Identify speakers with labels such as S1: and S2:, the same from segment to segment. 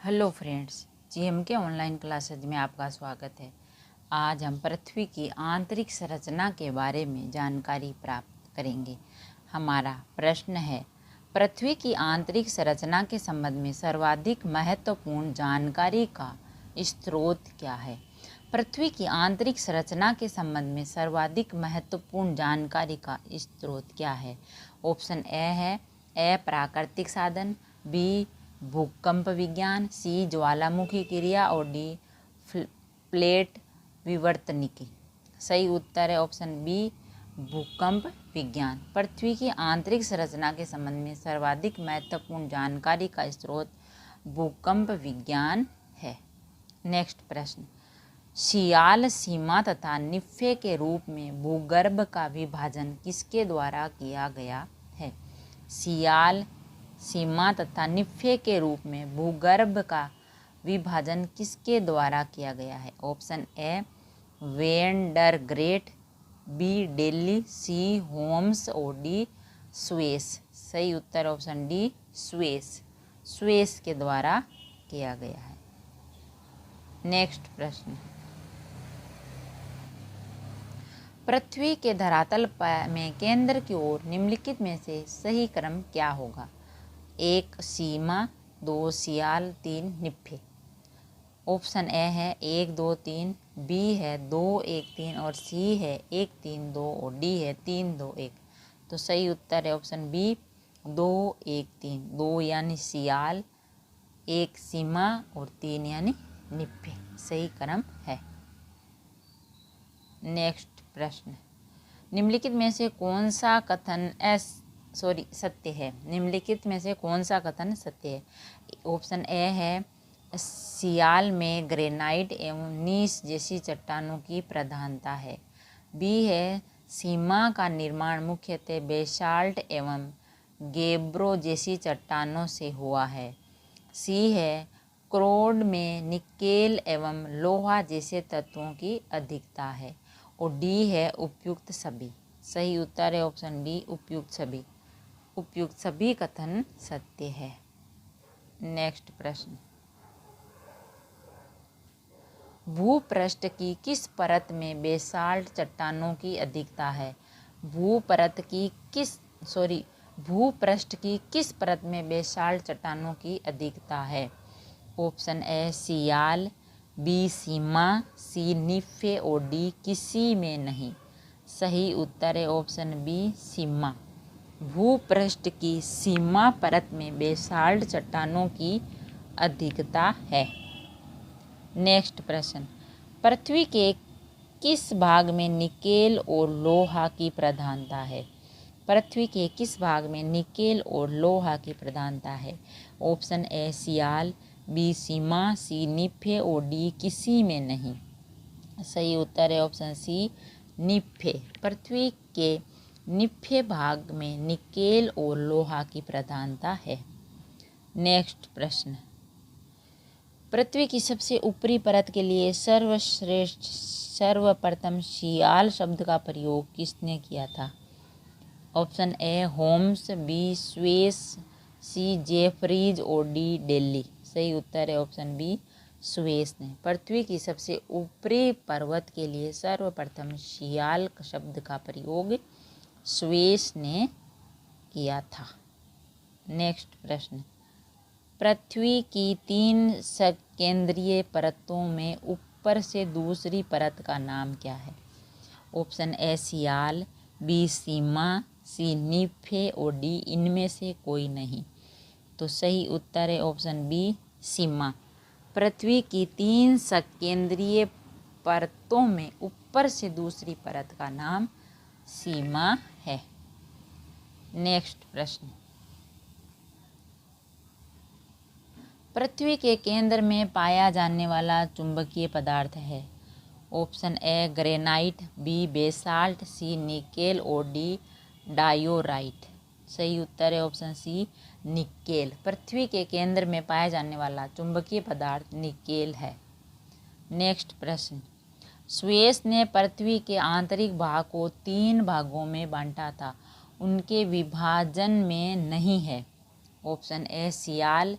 S1: Hello friends, जीएमके online classes में आपका स्वागत है। आज हम पृथ्वी की आंतरिक संरचना के बारे में जानकारी प्राप्त करेंगे। हमारा प्रश्न है, पृथ्वी की आंतरिक संरचना के संबंध में सर्वाधिक महत्वपूर्ण जानकारी का स्रोत क्या है? पृथ्वी की आंतरिक संरचना के संबंध में सर्वाधिक महत्वपूर्ण जानकारी का स्रोत क्या है? ऑप्शन ए प्राकृतिक साधन, बी भूकंप विज्ञान, सी ज्वालामुखी क्रिया और डी प्लेट विवर्तनिकी। सही उत्तर है ऑप्शन बी भूकंप विज्ञान। पृथ्वी की आंतरिक संरचना के संबंध में सर्वाधिक महत्वपूर्ण जानकारी का स्रोत भूकंप विज्ञान है। नेक्स्ट प्रश्न, सियाल, सीमा तथा निफ्फे के रूप में भूगर्भ का विभाजन किसके द्वारा किया गया है? सियाल, सीमा तथा निफ्फे के रूप में भूगर्भ का विभाजन किसके द्वारा किया गया है? ऑप्शन ए वेन डर ग्रेट, बी डेली, सी होम्स और डी स्वेस। सही उत्तर ऑप्शन डी स्वेस के द्वारा किया गया है। नेक्स्ट प्रश्न, पृथ्वी के धरातल में केंद्र की ओर निम्नलिखित में से सही क्रम क्या होगा? 1 सीमा, 2 सियाल, 3 निफ्फे। ऑप्शन ए है 1 2 3, बी है 2 1 3 और सी है 1 3 2 और डी है 3 2 1। तो सही उत्तर है ऑप्शन बी 2 1 3। 2 यानी सियाल, 1 सीमा और 3 यानी निफ्फे सही क्रम है। नेक्स्ट प्रश्न, निम्नलिखित में से कौन सा कथन सत्य है? निम्नलिखित में से कौन सा कथन सत्य है? ऑप्शन ए है सियाल में ग्रेनाइट एवं नीस जैसी चट्टानों की प्रधानता है। बी है सीमा का निर्माण मुख्यतः बेसाल्ट एवं गेब्रो जैसी चट्टानों से हुआ है। सी है क्रोड में निकेल एवं लोहा जैसे तत्वों की अधिकता है। और डी है उपयुक्त सभी। सही उत्तर है ऑप्शन डी उपयुक्त सभी कथन सत्य है। नेक्स्ट प्रश्न, भूपृष्ठ की किस परत में बेसाल्ट चट्टानों की अधिकता है? भूपृष्ठ की किस परत में बेसाल्ट चट्टानों की अधिकता है? Option A sial, B sima, सी निफ्फे और डी किसी में नहीं। सही उत्तर है ऑप्शन बी सीमा। भूपृष्ठ की सीमा परत में बेसाल्ट चट्टानों की अधिकता है। नेक्स्ट प्रश्न, पृथ्वी के किस भाग में निकेल और लोहा की प्रधानता है? पृथ्वी के किस भाग में निकेल और लोहा की प्रधानता है? Option A sial, B sima, सी निफ्फे और डी किसी में नहीं। सही उत्तर है ऑप्शन सी निफ्फे। पृथ्वी के निफ्फे भाग में निकेल और लोहा की प्रधानता है। नेक्स्ट प्रश्न, पृथ्वी की सबसे ऊपरी परत के लिए सर्वप्रथम सियाल शब्द का प्रयोग किसने किया था? Option A Holmes, B Suess, C Jeffreys और डी डेली। सही उत्तर है ऑप्शन बी स्वेस ने। पृथ्वी की सबसे ऊपरी पर्वत के लिए सर्वप्रथम सियाल शब्द का प्रयोग स्वेस ने किया था। नेक्स्ट प्रश्न, पृथ्वी की 3 सकेंद्रीय परतों में ऊपर से दूसरी परत का नाम क्या है? Option A sial, B sima, सी निफ्फे और डी इनमें से कोई नहीं। तो सही उत्तर है ऑप्शन बी सीमा। पृथ्वी की 3 सकेंद्रीय परतों में ऊपर से दूसरी परत का नाम सीमा है। नेक्स्ट प्रश्न, पृथ्वी के केंद्र में पाया जाने वाला चुंबकीय पदार्थ है। Option A granite, B basalt, C nickel और डी डायोराइट। सही उत्तर है ऑप्शन सी निकेल। पृथ्वी के केंद्र में पाया जाने वाला चुंबकीय पदार्थ निकेल है। नेक्स्ट प्रश्न, स्वेस ने पृथ्वी के आंतरिक भाग को 3 भागों में बांटा था, उनके विभाजन में नहीं है। Option A sial,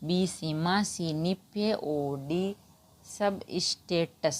S1: B sima, C nife, ओ डी सब स्टेटम।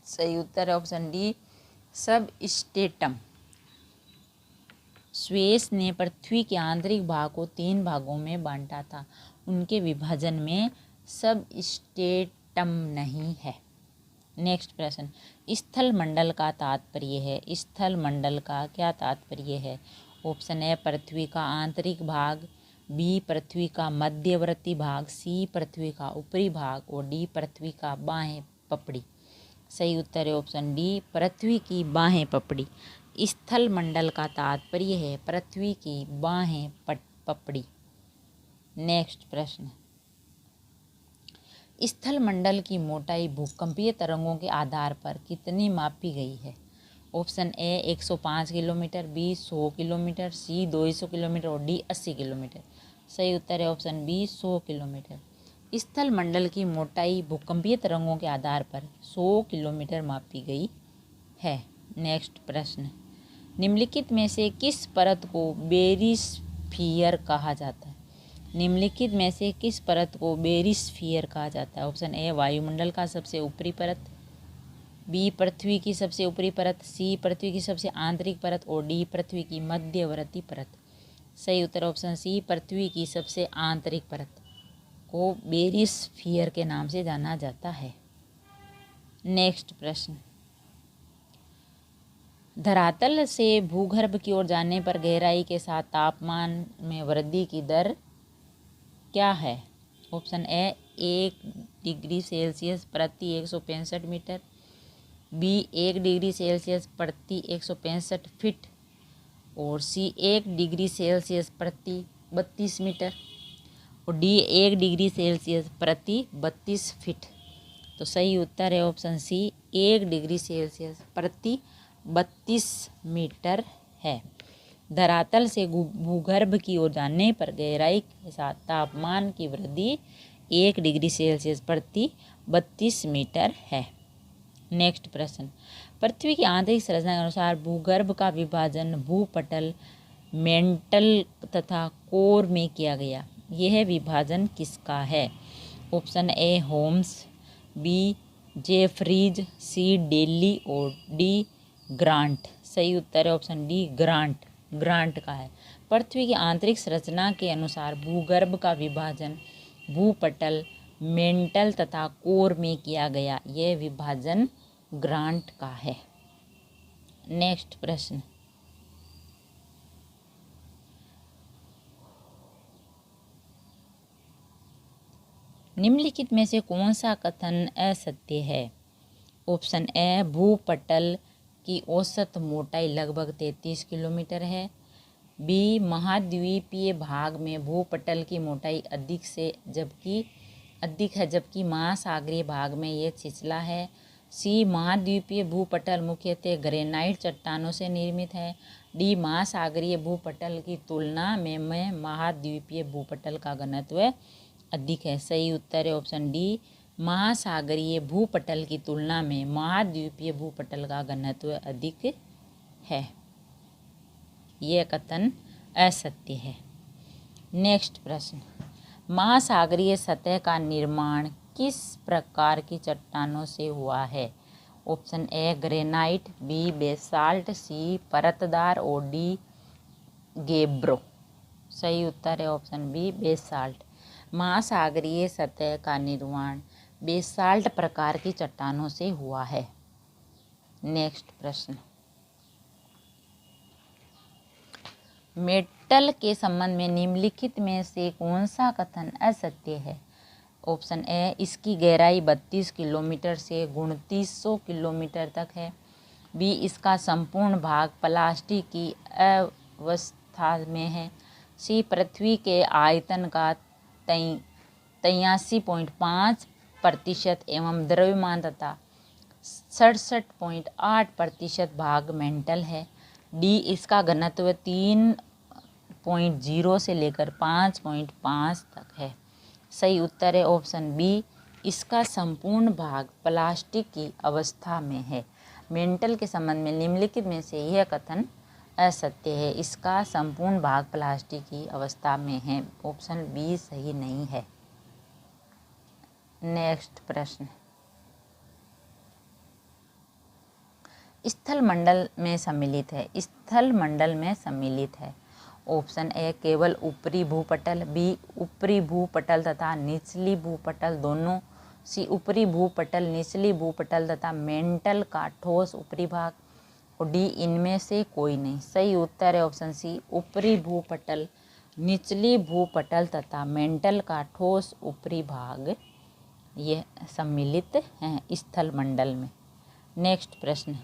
S1: सही उत्तर है ऑप्शन डी सब स्टेटम। स्वेस ने पृथ्वी के आंतरिक भाग को 3 भागों में बांटा था, उनके विभाजन में सब स्टेटम नहीं है। नेक्स्ट प्रश्न, स्थल मंडल का तात्पर्य है। स्थल मंडल का क्या तात्पर्य है? ऑप्शन ए पृथ्वी का आंतरिक भाग, बी पृथ्वी का मध्यवर्ती भाग, सी पृथ्वी का ऊपरी भाग और डी पृथ्वी का बाहें पपड़ी। सही उत्तर है ऑप्शन डी पृथ्वी की बाहें पपड़ी। स्थल मंडल का तात्पर्य है पृथ्वी की बाहें पपड़ी। नेक्स्ट प्रश्न, स्थल मंडल की मोटाई भूकंपीय तरंगों के आधार पर कितनी मापी गई है? Option A 105 kilometre, B 100 kilometre, C 200 kilometre और डी 80 किलोमीटर। सही उत्तर है ऑप्शन बी 100 किलोमीटर। स्थल मंडल की मोटाई भूकंपीय तरंगों के आधार पर 100 किलोमीटर मापी गई है। नेक्स्ट प्रश्न, निम्नलिखित में से किस परत को बेरिस्फीयर कहा जाता है? निम्नलिखित में से किस परत को बेरिस्फीयर कहा जाता है? ऑप्शन ए वायुमंडल का सबसे ऊपरी परत, बी पृथ्वी की सबसे ऊपरी परत, सी पृथ्वी की सबसे आंतरिक परत और डी पृथ्वी की मध्यवर्ती परत। सही उत्तर ऑप्शन सी पृथ्वी की सबसे आंतरिक परत को बेरिस्फीयर के नाम से जाना जाता है। नेक्स्ट प्रश्न, धरातल से भूगर्भ की ओर जाने पर गहराई के साथ तापमान में वृद्धि की दर क्या है? ऑप्शन ए 1 डिग्री सेल्सियस प्रति 165 मीटर, बी 1 डिग्री सेल्सियस प्रति 165 फीट और सी 1 डिग्री सेल्सियस प्रति 32 मीटर और डी 1 डिग्री सेल्सियस प्रति 32 फीट। तो सही उत्तर है ऑप्शन सी 1 डिग्री सेल्सियस प्रति 32 मीटर है। धरातल से भूगर्भ की ओर जाने पर गहराई के साथ तापमान की वृद्धि 1 डिग्री सेल्सियस प्रति 32 मीटर है। नेक्स्ट प्रश्न, पृथ्वी की आंतरिक संरचना के अनुसार भूगर्भ का विभाजन भूपटल, मेंटल तथा कोर में किया गया। यह विभाजन किसका है? Option A Holmes, B Jeffreys, C Daly और डी ग्रांट। सही उत्तर है ऑप्शन डी ग्रांट का है। पृथ्वी की आंतरिक संरचना के अनुसार भूगर्भ का विभाजन भूपटल, मेंटल तथा कोर में किया गया। यह विभाजन ग्रांट का है। नेक्स्ट प्रश्न, निम्नलिखित में से कौन सा कथन असत्य है? ऑप्शन ए भूपटल की औसत मोटाई लगभग 33 किलोमीटर है, बी महाद्वीपीय भाग में भूपटल की मोटाई अधिक है जबकि महासागरीय भाग में यह छिछला है, सी महाद्वीपीय भूपटल मुख्यतः ग्रेनाइट चट्टानों से निर्मित है, डी महासागरीय भूपटल की तुलना में महाद्वीपीय भूपटल का घनत्व अधिक है। सही उत्तर है ऑप्शन डी महासागरीय भूपटल की तुलना में महाद्वीपीय भूपटल का घनत्व अधिक है। यह कथन असत्य है। नेक्स्ट प्रश्न, महासागरीय सतह का निर्माण किस प्रकार की चट्टानों से हुआ है? Option A granite, B basalt, C परतदार और डी गेब्रो। सही उत्तर है ऑप्शन बी बेसाल्ट। महासागरीय सतह का निर्माण बेसाल्ट प्रकार की चट्टानों से हुआ है। नेक्स्ट प्रश्न, मेटल के संबंध में निम्नलिखित में से कौन सा कथन असत्य है? ऑप्शन ए इसकी गहराई 32 किलोमीटर से 2900 किलोमीटर तक है, बी इसका संपूर्ण भाग प्लास्टिक की अवस्था में है, सी पृथ्वी के आयतन का 83.5% एवं द्रव्यमान तथा 67.8% भाग मेंटल है, डी इसका घनत्व 3.0 से लेकर 5.5 तक है। सही उत्तर है ऑप्शन बी इसका संपूर्ण भाग प्लास्टिक की अवस्था में है। मेंटल के संबंध में निम्नलिखित में से यह कथन असत्य है। इसका संपूर्ण भाग प्लास्टिक की अवस्था में है। ऑप्शन बी सही नहीं है। नेक्स्ट प्रश्न, स्थल मंडल में सम्मिलित है। स्थल मंडल में सम्मिलित है। ऑप्शन ए केवल ऊपरी भूपटल, बी ऊपरी भूपटल तथा निचली भूपटल दोनों, सी ऊपरी भूपटल, निचली भूपटल तथा मेंटल का ठोस ऊपरी भाग, और डी इनमें से कोई नहीं। सही उत्तर है ऑप्शन सी ऊपरी भूपटल, निचली भूपटल तथा मेंटल का ठोस ऊपरी भाग ये सम्मिलित हैं स्थल मंडल में। नेक्स्ट प्रश्न,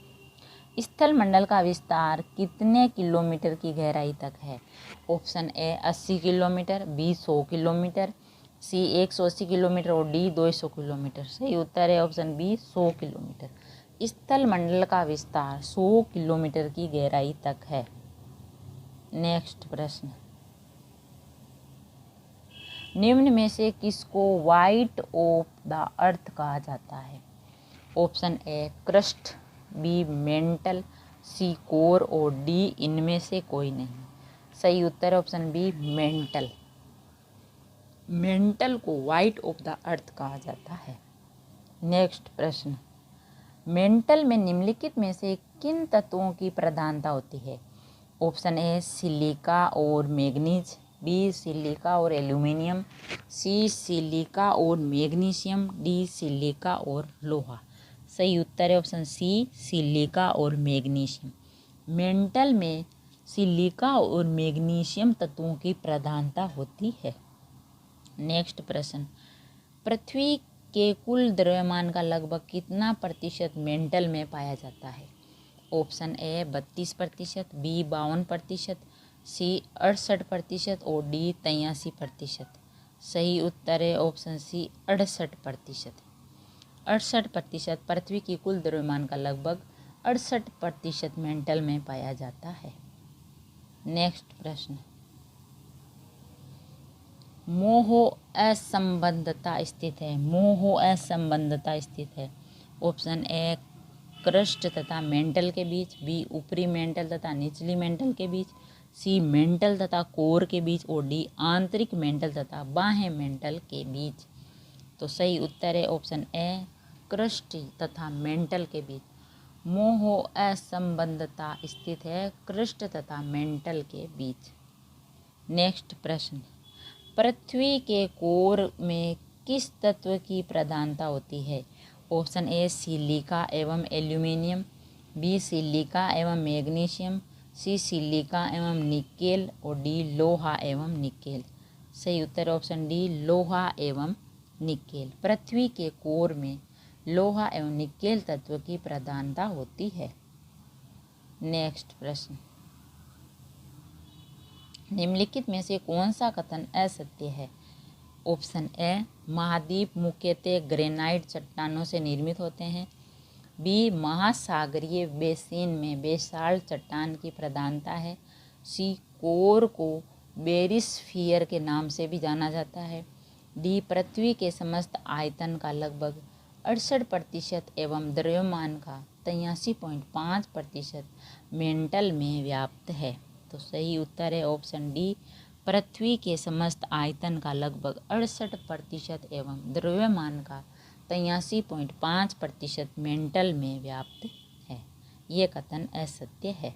S1: स्थल मंडल का विस्तार कितने किलोमीटर की गहराई तक है। Option A 80 kilometre, B 100 kilometre, C 180 kilometre और डी 200 किलोमीटर। सही उत्तर है ऑप्शन बी 100 किलोमीटर। स्थल मंडल का विस्तार 100 किलोमीटर की गहराई तक है। नेक्स्ट प्रश्न, निम्न में से किसको व्हाइट ऑफ द अर्थ कहा जाता है। Option A crust, B mantle, C core और डी इनमें से कोई नहीं। सही उत्तर ऑप्शन बी मेंटल। मेंटल को व्हाइट ऑफ द अर्थ कहा जाता है। नेक्स्ट प्रश्न, मेंटल में निम्नलिखित में से किन तत्वों की प्रधानता होती है। ऑप्शन ए सिलिका और मैग्नीज, बी सिलिका और एल्यूमिनियम, सी सिलिका और मैग्नीशियम, डी सिलिका और लोहा। सही उत्तर है ऑप्शन सी सिलिका और मैग्नीशियम। मेंटल में सिलिका और मैग्नीशियम तत्वों की प्रधानता होती है। नेक्स्ट प्रश्न, पृथ्वी के कुल द्रव्यमान का लगभग कितना प्रतिशत मेंटल में पाया जाता है। ऑप्शन ए 32%, बी 52%, सी 68% और डी 83%। सही उत्तर है ऑप्शन सी 68%। 68% पृथ्वी की कुल द्रव्यमान का लगभग 68% मेंटल में पाया जाता है। नेक्स्ट प्रश्न, मोह असंबद्धता स्थित है। मोह असंबद्धता स्थित है। ऑप्शन ए क्रस्ट तथा मेंटल के बीच, बी ऊपरी मेंटल तथा निचली मेंटल के बीच, सी मेंटल तथा कोर के बीच और डी आंतरिक मेंटल तथा बाह्य मेंटल के बीच। तो सही उत्तर है ऑप्शन ए क्रस्ट तथा मेंटल के बीच। मोह असंबद्धता स्थित है क्रस्ट तथा मेंटल के बीच। नेक्स्ट प्रश्न, पृथ्वी के कोर में किस तत्व की प्रधानता होती है। ऑप्शन ए सिलिका एवं एल्यूमिनियम, बी सिलिका एवं मैग्नीशियम, सी सिलिका एवं निकेल और डी लोहा एवं निकेल। सही उत्तर ऑप्शन डी लोहा एवं निकेल। पृथ्वी के कोर में लोहा एवं निकेल तत्व की प्रधानता होती है। नेक्स्ट प्रश्न, निम्नलिखित में से कौन सा कथन असत्य है। ऑप्शन ए महाद्वीप मुख्यतः ग्रेनाइट चट्टानों से निर्मित होते हैं, बी महासागरीय बेसिन में बेसाल्ट चट्टान की प्रधानता है, सी कोर को बेरिस्फीयर के नाम से भी जाना जाता है, डी पृथ्वी के समस्त आयतन का लगभग 68% एवं द्रव्यमान का 83.5% मेंटल में व्याप्त है। तो सही उत्तर है ऑप्शन डी पृथ्वी के समस्त आयतन का लगभग 68% एवं द्रव्यमान का 83.5% मेंटल में व्याप्त है। ये कथन असत्य है।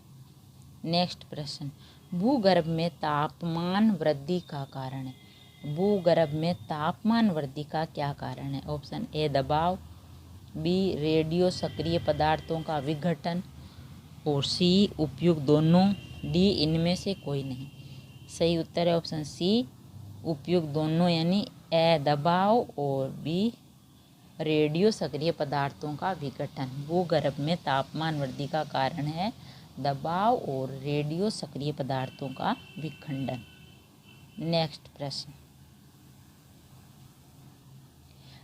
S1: नेक्स्ट प्रश्न, भूगर्भ में तापमान वृद्धि का कारण है। भूगर्भ में तापमान वृद्धि का क्या कारण है। ऑप्शन ए दबाव, बी रेडियो सक्रिय पदार्थों का विघटन और सी उपयुक्त दोनों, डी इनमें से कोई नहीं। सही उत्तर है ऑप्शन सी उपयुक्त दोनों, यानी ए दबाव और बी रेडियो सक्रिय पदार्थों का विघटन। भूगर्भ में तापमान वृद्धि का कारण है दबाव और रेडियो सक्रिय पदार्थों का विखंडन। नेक्स्ट प्रश्न,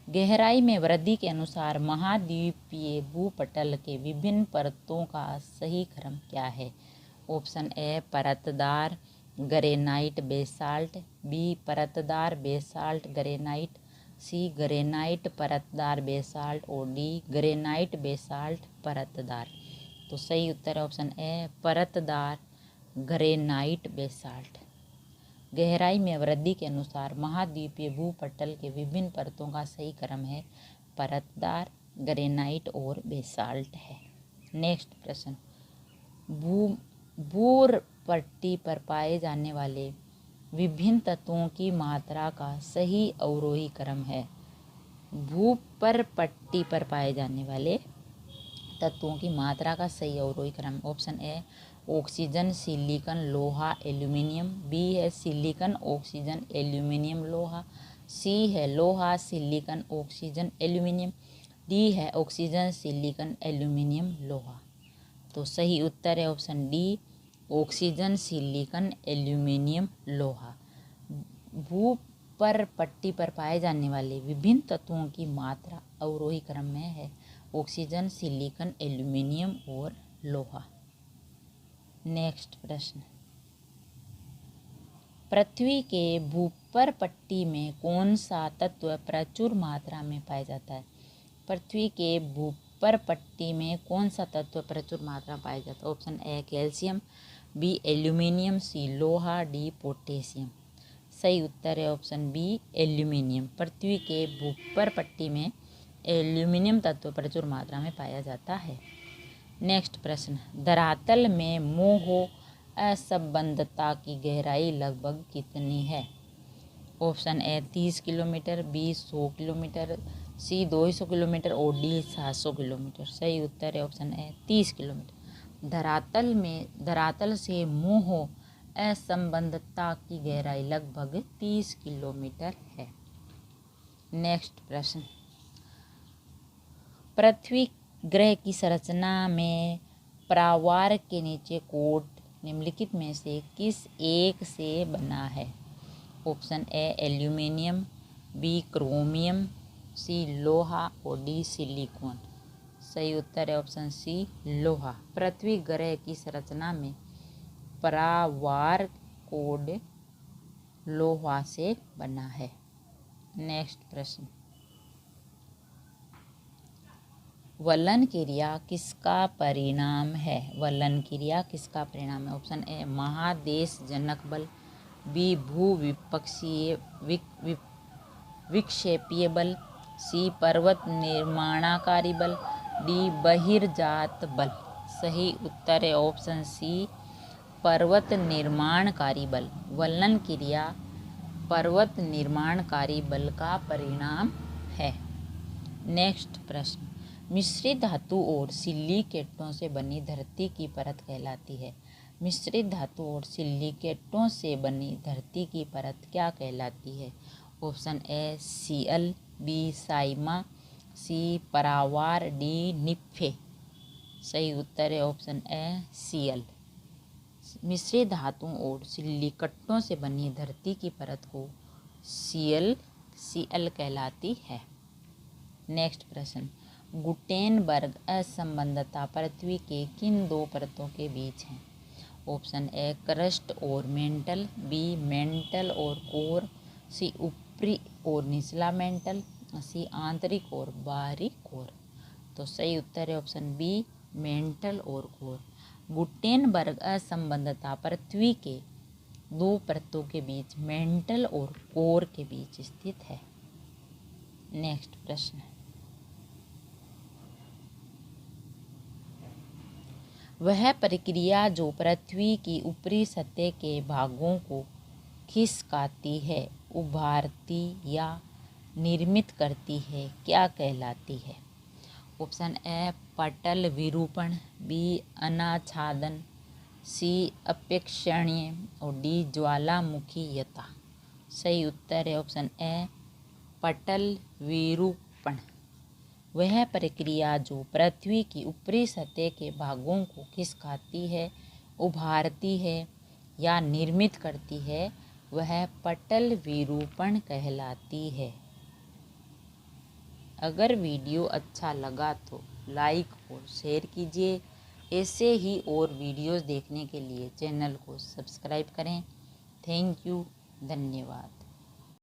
S1: गहराई में वृद्धि के अनुसार महाद्वीपीय भूपटल के विभिन्न परतों का सही क्रम क्या है। ऑप्शन ए परतदार ग्रेनाइट बेसाल्ट, बी परतदार बेसाल्ट ग्रेनाइट, सी ग्रेनाइट परतदार बेसाल्ट और डी ग्रेनाइट बेसाल्ट परतदार। तो सही उत्तर है ऑप्शन ए परतदार ग्रेनाइट बेसाल्ट। गहराई में वृद्धि के अनुसार महाद्वीपीय भूपटल के विभिन्न परतों का सही क्रम है परतदार, ग्रेनाइट और बेसाल्ट है। नेक्स्ट प्रश्न, भूपट्टी पर पाए जाने वाले विभिन्न तत्वों की मात्रा का सही अवरोही क्रम है। भूपट्टी पर पाए जाने वाले तत्वों की मात्रा का सही अवरोही क्रम, ऑप्शन ए ऑक्सीजन, सिलिकॉन, लोहा, एल्यूमिनियम, बी है सिलिकॉन, ऑक्सीजन, एल्यूमिनियम, लोहा, सी है लोहा, सिलिकॉन, ऑक्सीजन, एल्यूमिनियम, डी है ऑक्सीजन, सिलिकॉन, एल्यूमिनियम, लोहा। तो सही उत्तर है option D oxygen, silicon, aluminium, लोहा। भूपट्टी पर पाए जाने वाले विभिन्न तत्वों की मात्रा अवरोही क्रम में है ऑक्सीजन, सिलिकॉन, एल्यूमिनियम और लोहा। नेक्स्ट प्रश्न, पृथ्वी के भूपट्टी में कौन सा तत्व प्रचुर मात्रा में पाया जाता है? पृथ्वी के भूपट्टी में कौन सा तत्व प्रचुर मात्रा में पाया जाता है? Option A calcium, B aluminium, C लोहा, डी पोटेशियम। सही उत्तर है ऑप्शन बी एल्यूमिनियम। पृथ्वी के भूपट्टी में एल्यूमिनियम तत्व प्रचुर मात्रा में पाया जाता है। नेक्स्ट प्रश्न, धरातल में मोह असंबद्धता की गहराई लगभग कितनी है? Option A 30 kilometre, B 100 kilometre, C 200 kilometre और डी 700 किलोमीटर। सही उत्तर है ऑप्शन ए 30 किलोमीटर। धरातल से मोह असंबद्धता की गहराई लगभग 30 किलोमीटर है। नेक्स्ट प्रश्न, पृथ्वी ग्रह की संरचना में परावार के नीचे कोट निम्नलिखित में से किस एक से बना है? Option A aluminium, B chromium, C लोहा और डी सिलिकॉन। सही उत्तर है ऑप्शन सी लोहा। पृथ्वी ग्रह की संरचना में परावार कोड लोहा से बना है। नेक्स्ट प्रश्न, वलन क्रिया किसका परिणाम है? वलन क्रिया किसका परिणाम है? ऑप्शन ए महादेश जनक बल, बी भूविपक्षीय विक्षेपीय बल, सी पर्वत निर्माणकारी बल, डी बहिर्जात बल। सही उत्तर है ऑप्शन सी पर्वत निर्माणकारी बल। वलन क्रिया पर्वत निर्माणकारी बल का परिणाम है। नेक्स्ट प्रश्न, मिश्रित धातु और सिलिकेटों से बनी धरती की परत कहलाती है? मिश्रित धातु और सिलिकेटों से बनी धरती की परत क्या कहलाती है? Option A sial, B sima, C परावार, डी निफ्फे। सही उत्तर है ऑप्शन ए सीएल। मिश्रित धातुओं और सिलिकेटों से बनी धरती की परत को सीएल कहलाती है। नेक्स्ट प्रश्न, गुटेनबर्ग असंबद्धता पृथ्वी के किन दो परतों के बीच है? ऑप्शन ए क्रस्ट और मेंटल, बी मेंटल और कोर, सी ऊपरी और निचला मेंटल, सी आंतरिक और बाहरी कोर। तो सही उत्तर है ऑप्शन बी मेंटल और कोर। गुटेनबर्ग असंबद्धता पृथ्वी के दो परतों के बीच मेंटल और कोर के बीच स्थित है। नेक्स्ट प्रश्न, वह प्रक्रिया जो पृथ्वी की ऊपरी सतह के भागों को खिसकाती है, उभारती या निर्मित करती है, क्या कहलाती है? ऑप्शन ए पटल विरूपण, बी अनाच्छादन, सी अपेक्षणीय और डी ज्वालामुखीयता। सही उत्तर है ऑप्शन ए पटल विरूपण। वह प्रक्रिया जो पृथ्वी की ऊपरी सतह के भागों को खिसकाती है, उभारती है या निर्मित करती है, वह पटल विरूपण कहलाती है। अगर वीडियो अच्छा लगा तो लाइक और शेयर कीजिए। ऐसे ही और वीडियोस देखने के लिए चैनल को सब्सक्राइब करें। थैंक यू, धन्यवाद।